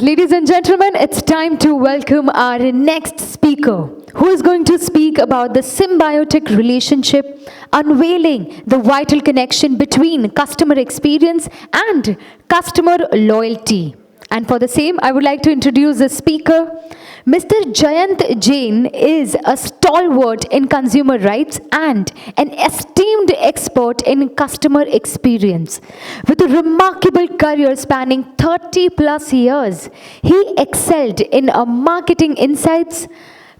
Ladies and gentlemen, it's time to welcome our next speaker, who is going to speak about the symbiotic relationship, unveiling the vital connection between customer experience and customer loyalty. And for the same, I would like to introduce the speaker. Mr. Jayant Jain is a stalwart in consumer rights and an esteemed expert in customer experience. With a remarkable career spanning 30 plus years, he excelled in marketing insights,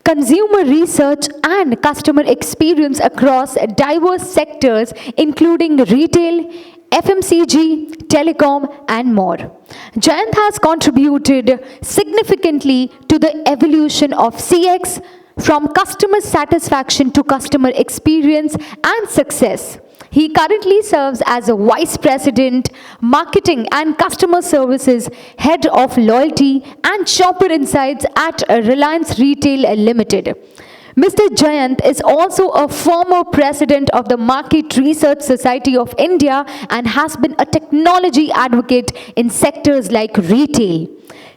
consumer research, and customer experience across diverse sectors, including retail, FMCG, telecom, and more. Jayant has contributed significantly to the evolution of CX from customer satisfaction to customer experience and success. He currently serves as a Vice President, Marketing and Customer Services, Head of Loyalty and Shopper Insights at Reliance Retail Limited. Mr. Jayant is also a former president of the Market Research Society of India and has been a technology advocate in sectors like retail.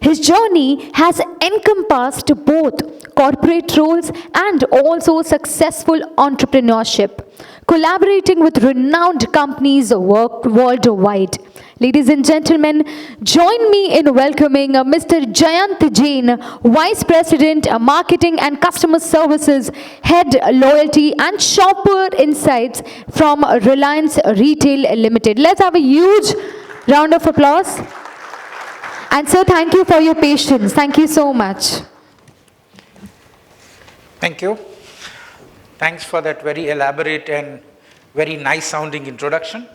His journey has encompassed both corporate roles and also successful entrepreneurship, collaborating with renowned companies worldwide. Ladies and gentlemen, join me in welcoming Mr. Jayant Jain, Vice President, Marketing and Customer Services, Head Loyalty and Shopper Insights from Reliance Retail Limited. Let's have a huge round of applause. And sir, thank you for your patience. Thank you so much. Thank you. Thanks for that very elaborate and very nice sounding introduction.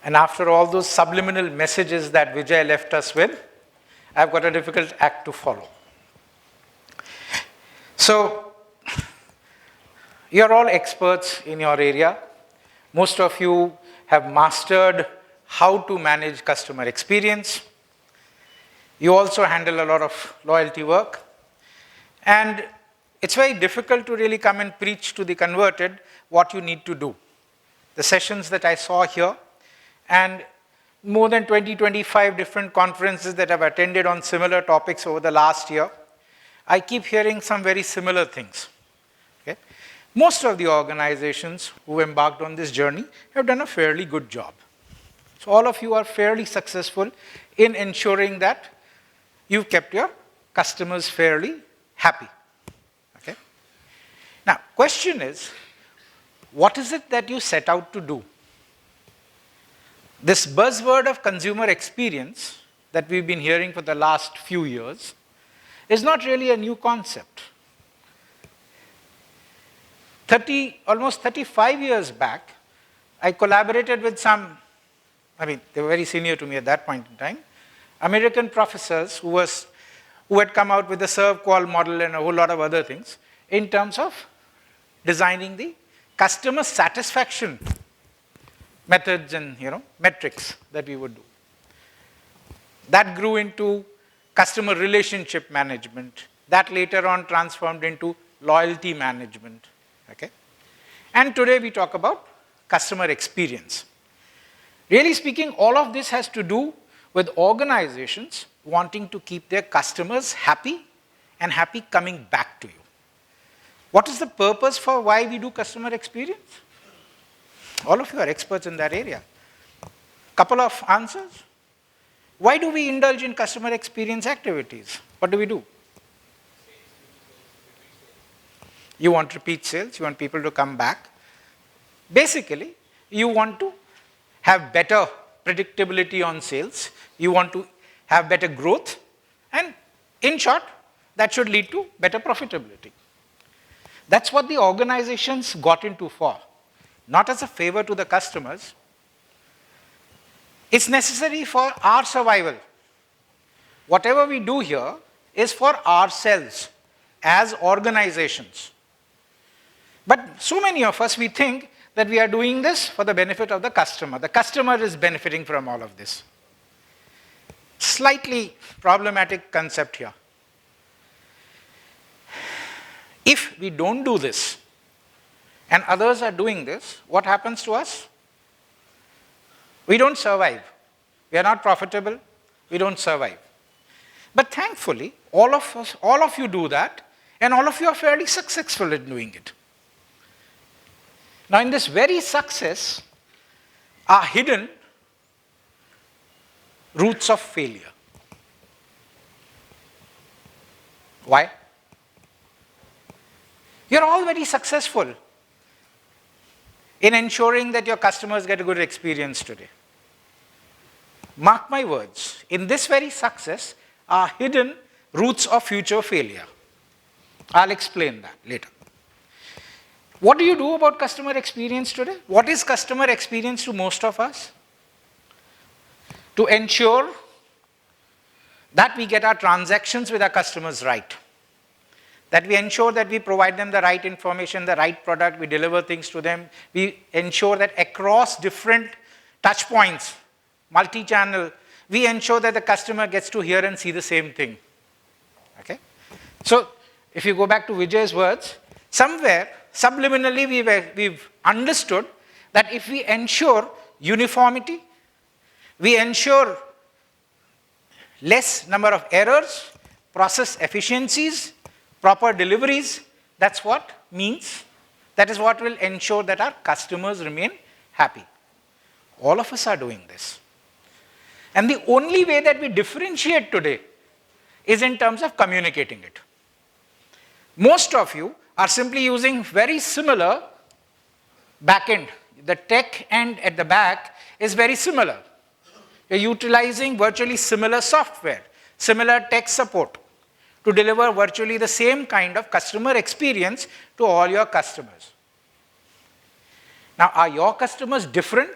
And after all those subliminal messages that Vijay left us with, I've got a difficult act to follow. So, you're all experts in your area. Most of you have mastered how to manage customer experience. You also handle a lot of loyalty work. And it's very difficult to really come and preach to the converted what you need to do. The sessions that I saw here, and more than 20-25 different conferences that I've attended on similar topics over the last year, I keep hearing some very similar things. Okay? Most of the organizations who embarked on this journey have done a fairly good job. So all of you are fairly successful in ensuring that you've kept your customers fairly happy. Okay? Now, question is, what is it that you set out to do? This buzzword of consumer experience that we've been hearing for the last few years is not really a new concept. Almost 35 years back, I collaborated with some, they were very senior to me at that point in time, American professors who had come out with the serve call model and a whole lot of other things in terms of designing the customer satisfaction methods and metrics that we would do. That grew into customer relationship management. That later on transformed into loyalty management. Okay? And today we talk about customer experience. Really speaking, all of this has to do with organizations wanting to keep their customers happy and happy coming back to you. What is the purpose for why we do customer experience? All of you are experts in that area. Couple of answers. Why do we indulge in customer experience activities? What do we do? You want repeat sales, you want people to come back. Basically, you want to have better predictability on sales, you want to have better growth, and in short, that should lead to better profitability. That's what the organizations got into for. Not as a favor to the customers. It's necessary for our survival. Whatever we do here is for ourselves as organizations. But so many of us, we think that we are doing this for the benefit of the customer. The customer is benefiting from all of this. Slightly problematic concept here. If we don't do this, and others are doing this, what happens to us? We don't survive. We are not profitable. We don't survive. But thankfully, all of you do that, and all of you are fairly successful in doing it. Now, in this very success are hidden roots of failure. Why? You're all very successful in ensuring that your customers get a good experience today. Mark my words, in this very success are hidden roots of future failure. I'll explain that later. What do you do about customer experience today? What is customer experience to most of us? To ensure that we get our transactions with our customers right. That we ensure that we provide them the right information, the right product, we deliver things to them. We ensure that across different touch points, multi-channel, we ensure that the customer gets to hear and see the same thing. Okay? So, if you go back to Vijay's words, somewhere, subliminally, we've understood that if we ensure uniformity, we ensure less number of errors, process efficiencies, proper deliveries, that's what means. That is what will ensure that our customers remain happy. All of us are doing this. And the only way that we differentiate today is in terms of communicating it. Most of you are simply using very similar backend. The tech end at the back is very similar. You're utilizing virtually similar software, similar tech support to deliver virtually the same kind of customer experience to all your customers. Now, are your customers different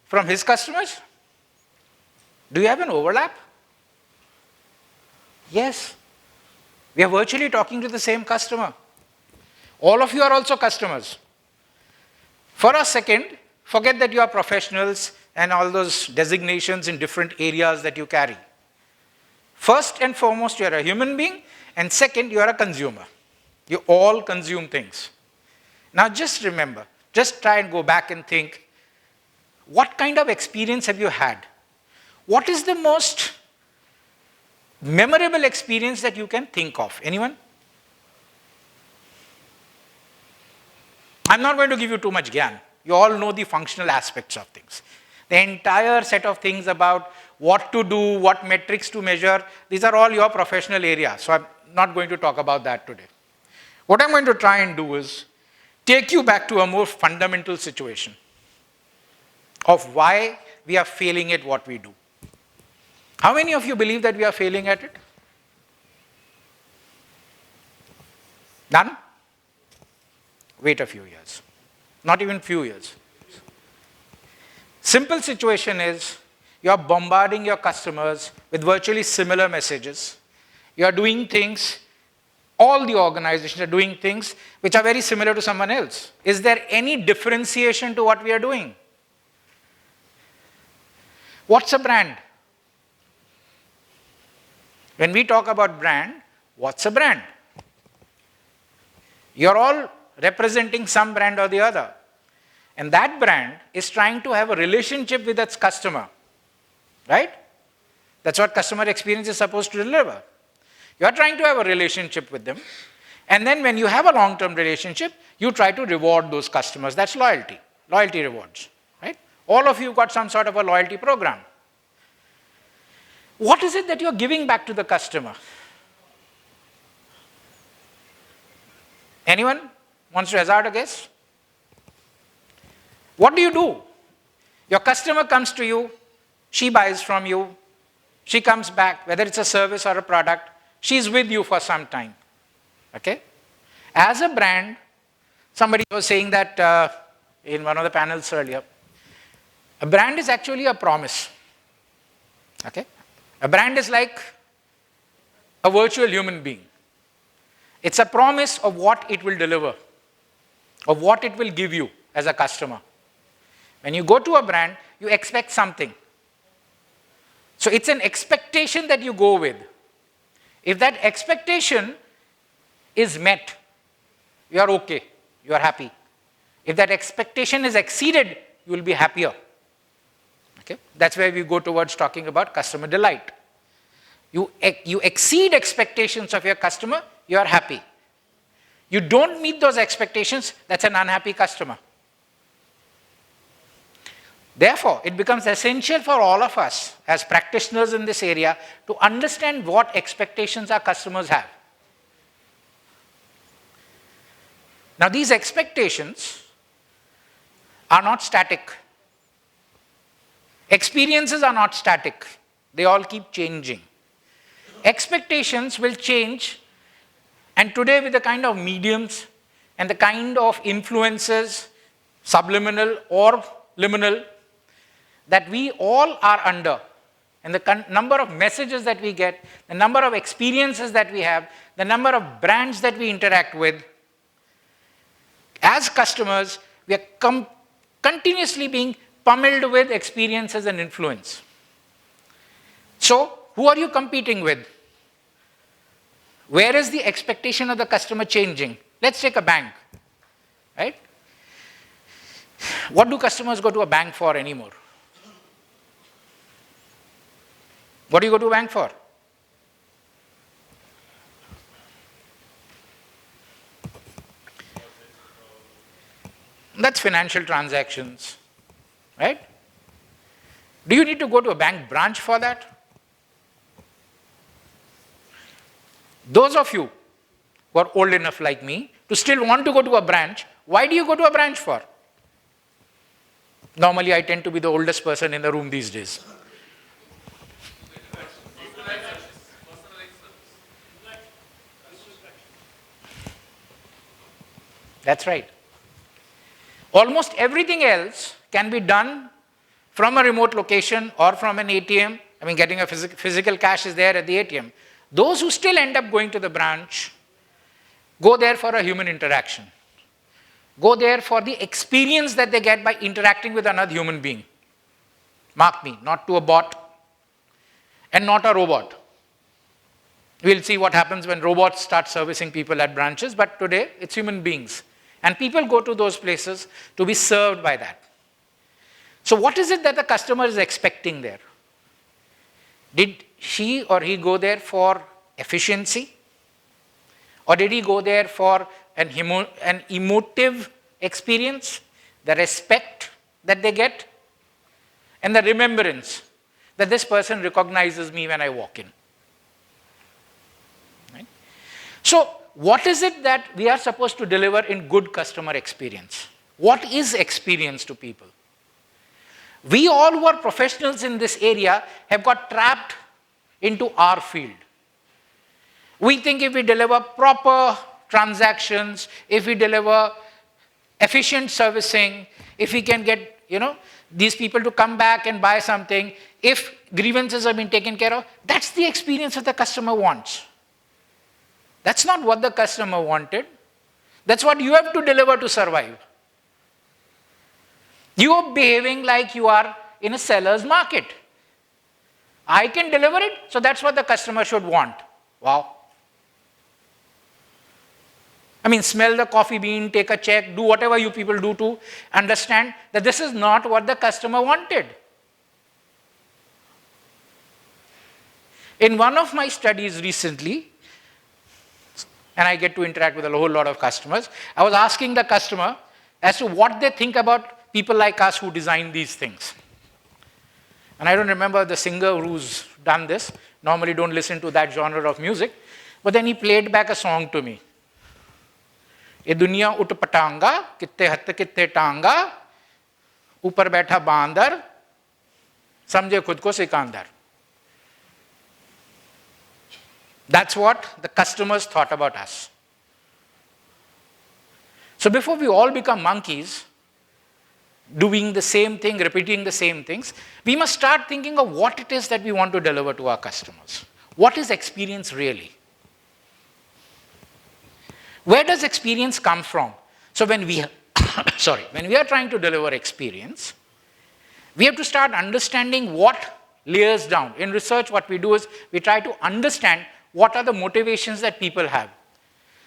from his customers? Do you have an overlap? Yes. We are virtually talking to the same customer. All of you are also customers. For a second, forget that you are professionals and all those designations in different areas that you carry. First and foremost, you are a human being, and second, you are a consumer. You all consume things. Now just remember, just try and go back and think, what kind of experience have you had? What is the most memorable experience that you can think of? Anyone? I'm not going to give you too much gyan. You all know the functional aspects of things. The entire set of things about what to do, what metrics to measure, these are all your professional areas. So I'm not going to talk about that today. What I'm going to try and do is take you back to a more fundamental situation of why we are failing at what we do. How many of you believe that we are failing at it? None? Wait a few years. Not even few years. Simple situation is, you are bombarding your customers with virtually similar messages. You are doing things, all the organizations are doing things which are very similar to someone else. Is there any differentiation to what we are doing? What's a brand? When we talk about brand, what's a brand? You're all representing some brand or the other. And that brand is trying to have a relationship with its customer. Right? That's what customer experience is supposed to deliver. You are trying to have a relationship with them. And then when you have a long-term relationship, you try to reward those customers. That's loyalty. Loyalty rewards. Right? All of you got some sort of a loyalty program. What is it that you're giving back to the customer? Anyone wants to hazard a guess? What do you do? Your customer comes to you, she buys from you, she comes back, whether it's a service or a product, she's with you for some time. Okay? As a brand, somebody was saying that in one of the panels earlier, a brand is actually a promise. Okay? A brand is like a virtual human being. It's a promise of what it will deliver, of what it will give you as a customer. When you go to a brand, you expect something. So it's an expectation that you go with. If that expectation is met, you are okay, you are happy. If that expectation is exceeded, you will be happier. Okay? That's where we go towards talking about customer delight. You exceed expectations of your customer, you are happy. You don't meet those expectations, that's an unhappy customer. Therefore, it becomes essential for all of us as practitioners in this area to understand what expectations our customers have. Now, these expectations are not static. Experiences are not static. They all keep changing. Expectations will change, and today with the kind of mediums and the kind of influences, subliminal or liminal, that we all are under, and the number of messages that we get, the number of experiences that we have, the number of brands that we interact with, as customers, we are continuously being pummeled with experiences and influence. So, who are you competing with? Where is the expectation of the customer changing? Let's take a bank, right? What do customers go to a bank for anymore? What do you go to a bank for? That's financial transactions, right? Do you need to go to a bank branch for that? Those of you who are old enough like me to still want to go to a branch, why do you go to a branch for? Normally, I tend to be the oldest person in the room these days. That's right. Almost everything else can be done from a remote location or from an ATM. I mean, getting a physical cash is there at the ATM. Those who still end up going to the branch go there for a human interaction. Go there for the experience that they get by interacting with another human being. Mark me, not to a bot and not a robot. We'll see what happens when robots start servicing people at branches, but today it's human beings. And people go to those places to be served by that. So what is it that the customer is expecting there? Did she or he go there for efficiency? Or did he go there for an emotive experience, the respect that they get, and the remembrance that this person recognizes me when I walk in? Right? So, what is it that we are supposed to deliver in good customer experience? What is experience to people? We all who are professionals in this area have got trapped into our field. We think if we deliver proper transactions, if we deliver efficient servicing, if we can get, these people to come back and buy something, if grievances have been taken care of, that's the experience that the customer wants. That's not what the customer wanted. That's what you have to deliver to survive. You are behaving like you are in a seller's market. I can deliver it, so that's what the customer should want. Wow. I mean, smell the coffee bean, take a check, do whatever you people do to understand that this is not what the customer wanted. In one of my studies recently, and I get to interact with a whole lot of customers, I was asking the customer as to what they think about people like us who design these things. And I don't remember the singer who's done this. Normally don't listen to that genre of music. But then he played back a song to me. ये दुनिया उठ पटांगा कित्ते हत्ते कित्ते टांगा ऊपर बैठा बांदर समझे खुद को Sikandar. That's what the customers thought about us. So before we all become monkeys, doing the same thing, repeating the same things, we must start thinking of what it is that we want to deliver to our customers. What is experience really? Where does experience come from? So when we are trying to deliver experience, we have to start understanding what layers down. In research, what we do is we try to understand what are the motivations that people have.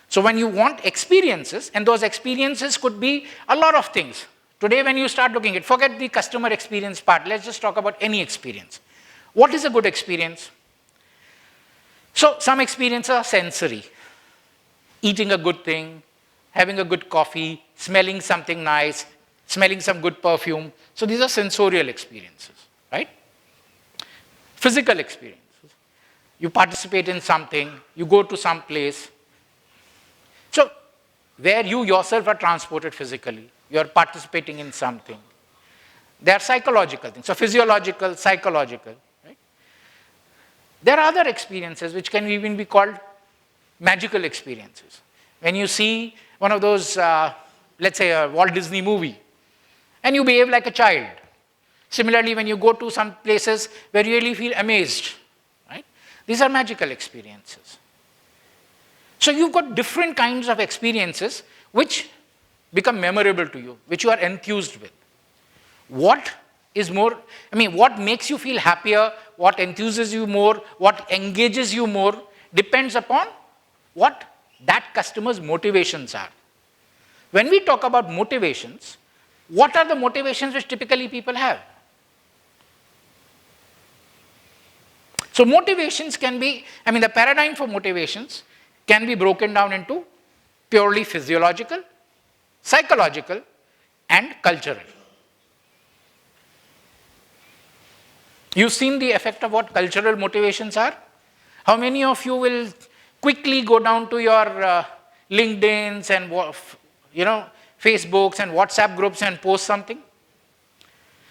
So when you want experiences, and those experiences could be a lot of things. Today when you start looking at, forget the customer experience part, let's just talk about any experience. What is a good experience? So some experiences are sensory. Eating a good thing, having a good coffee, smelling something nice, smelling some good perfume. So these are sensorial experiences, right? Physical experiences. You participate in something, you go to some place. So where you yourself are transported physically, you are participating in something. They are psychological things. So physiological, psychological. Right? There are other experiences which can even be called magical experiences. When you see one of those, let's say a Walt Disney movie, and you behave like a child. Similarly, when you go to some places where you really feel amazed, right? These are magical experiences. So you've got different kinds of experiences which become memorable to you, which you are enthused with. What is more, what makes you feel happier, what enthuses you more, what engages you more, depends upon what that customer's motivations are. When we talk about motivations, what are the motivations which typically people have? So motivations can be, the paradigm for motivations can be broken down into purely physiological, psychological, and cultural. You've seen the effect of what cultural motivations are? How many of you will quickly go down to your LinkedIn's and Facebooks and WhatsApp groups and post something?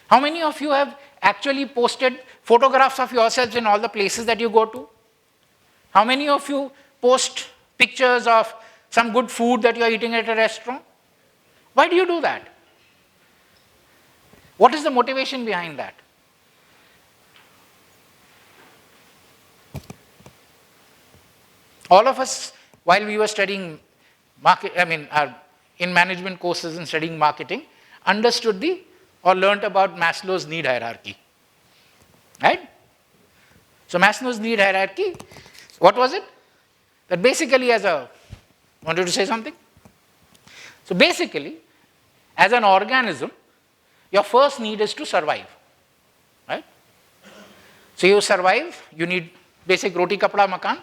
How many of you have actually posted photographs of yourselves in all the places that you go to? How many of you post pictures of some good food that you are eating at a restaurant? Why do you do that? What is the motivation behind that? All of us, while we were studying in management courses and studying marketing, understood or learnt about Maslow's need hierarchy. Right? So Maslow's need hierarchy, what was it? That basically wanted to say something? So basically, as an organism, your first need is to survive. Right? So you survive, you need basic roti, kapda, makan.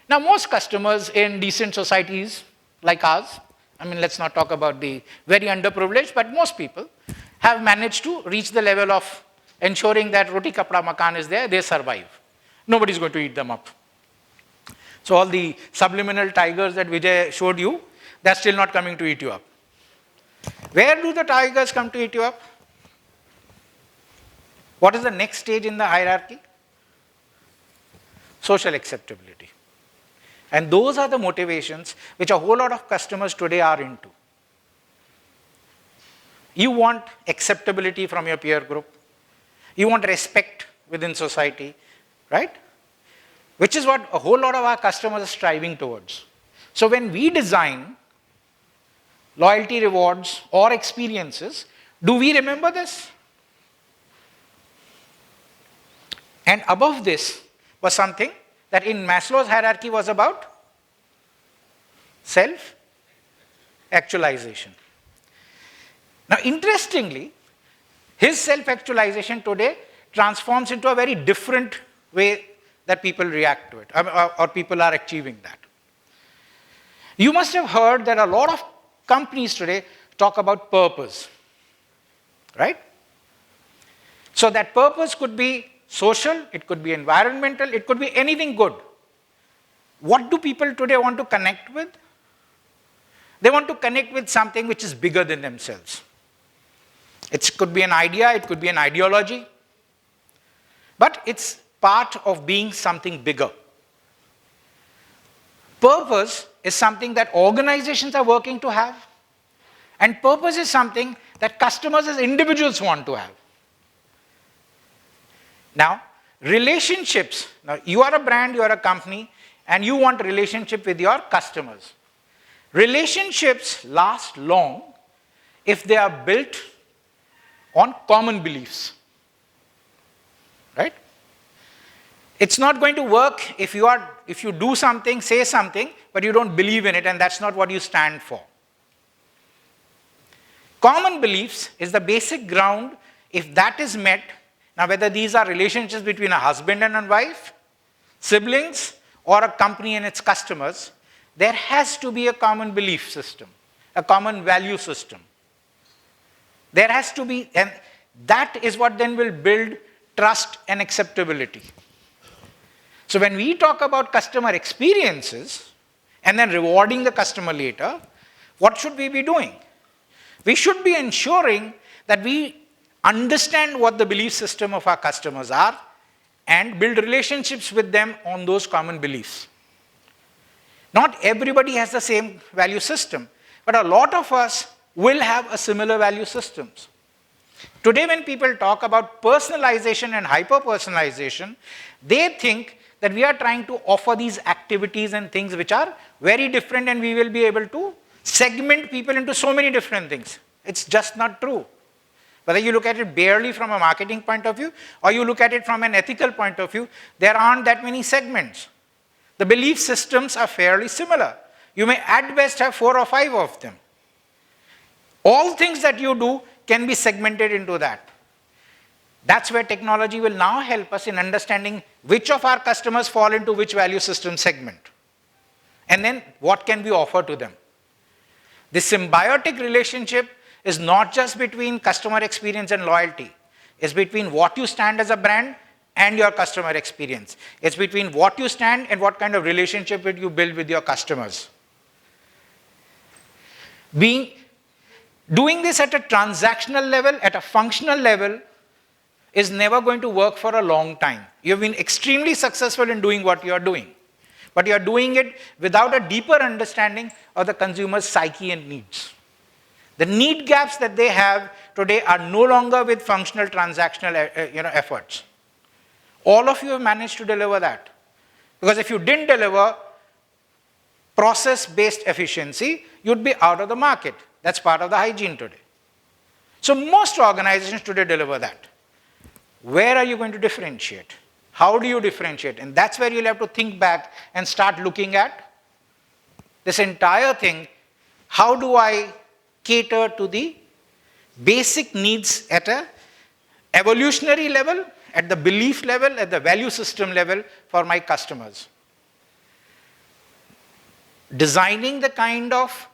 Now most customers in decent societies like ours, let's not talk about the very underprivileged, but most people have managed to reach the level of ensuring that roti, kapda, makan is there, they survive. Nobody's going to eat them up. So all the subliminal tigers that Vijay showed you, they're still not coming to eat you up. Where do the tigers come to eat you up? What is the next stage in the hierarchy? Social acceptability. And those are the motivations which a whole lot of customers today are into. You want acceptability from your peer group. You want respect within society, right? Which is what a whole lot of our customers are striving towards. So when we design loyalty rewards or experiences, do we remember this? And above this was something that in Maslow's hierarchy was about self-actualization. Now, interestingly, his self-actualization today transforms into a very different way that people react to it, or people are achieving that. You must have heard that a lot of companies today talk about purpose, right? So that purpose could be social, it could be environmental, it could be anything good. What do people today want to connect with? They want to connect with something which is bigger than themselves. It could be an idea, it could be an ideology, but it's part of being something bigger. Purpose is something that organizations are working to have, and purpose is something that customers as individuals want to have. Now, relationships. Now, you are a brand, you are a company, and you want a relationship with your customers. Relationships last long if they are built on common beliefs. Right? It's not going to work if you do something, say something, but you don't believe in it, and that's not what you stand for. Common beliefs is the basic ground. If that is met, now whether these are relationships between a husband and a wife, siblings, or a company and its customers, there has to be a common belief system, a common value system. There has to be, and that is what then will build trust and acceptability. So when we talk about customer experiences and then rewarding the customer later, what should we be doing? We should be ensuring that we understand what the belief system of our customers are and build relationships with them on those common beliefs. Not everybody has the same value system, but a lot of us will have a similar value systems. Today when people talk about personalization and hyper-personalization, they think that we are trying to offer these activities and things which are very different and we will be able to segment people into so many different things. It's just not true. Whether you look at it barely from a marketing point of view or you look at it from an ethical point of view, there aren't that many segments. The belief systems are fairly similar. You may at best have 4 or 5 of them. All things that you do can be segmented into that. That's where technology will now help us in understanding which of our customers fall into which value system segment. And then what can we offer to them? This symbiotic relationship is not just between customer experience and loyalty. It's between what you stand as a brand and your customer experience. It's between what you stand and what kind of relationship will you build with your customers. Doing this at a transactional level, at a functional level, is never going to work for a long time. You've been extremely successful in doing what you're doing, but you're doing it without a deeper understanding of the consumer's psyche and needs. The need gaps that they have today are no longer with functional transactional efforts. All of you have managed to deliver that. Because if you didn't deliver process-based efficiency, you'd be out of the market. That's part of the hygiene today. So most organizations today deliver that. Where are you going to differentiate? How do you differentiate? And that's where you'll have to think back and start looking at this entire thing. How do I cater to the basic needs at an evolutionary level, at the belief level, at the value system level for my customers? Designing the kind of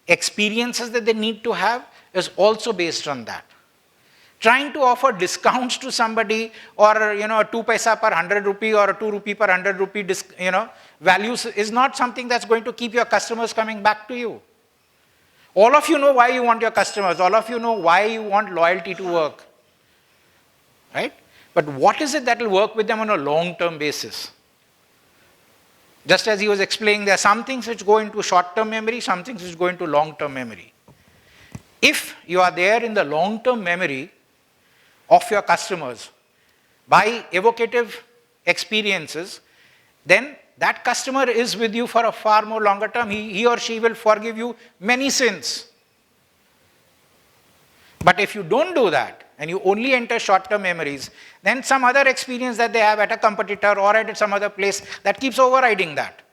experiences that they need to have is also based on that. Trying to offer discounts to somebody or 2 paisa per 100 rupee or 2 rupee per 100 rupee values is not something that's going to keep your customers coming back to you. All of you know why you want your customers. All of you know why you want loyalty to work. Right? But what is it that will work with them on a long-term basis? Just as he was explaining, there are some things which go into short-term memory, some things which go into long-term memory. If you are there in the long-term memory of your customers by evocative experiences, then that customer is with you for a far more longer term. He or she will forgive you many sins. But if you don't do that, and you only enter short-term memories, then some other experience that they have at a competitor or at some other place, that keeps overriding that.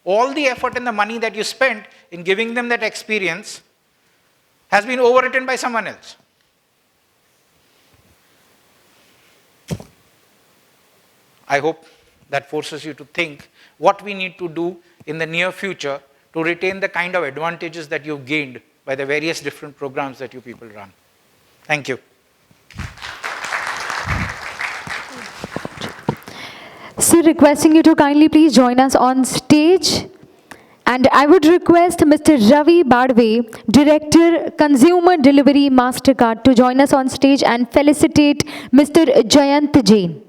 All the effort and the money that you spent in giving them that experience has been overwritten by someone else. I hope that forces you to think what we need to do in the near future to retain the kind of advantages that you've gained by the various different programs that you people run. Thank you. So requesting you to kindly please join us on stage. And I would request Mr. Ravi Badwe, Director Consumer Delivery MasterCard, to join us on stage and felicitate Mr. Jayant Jain.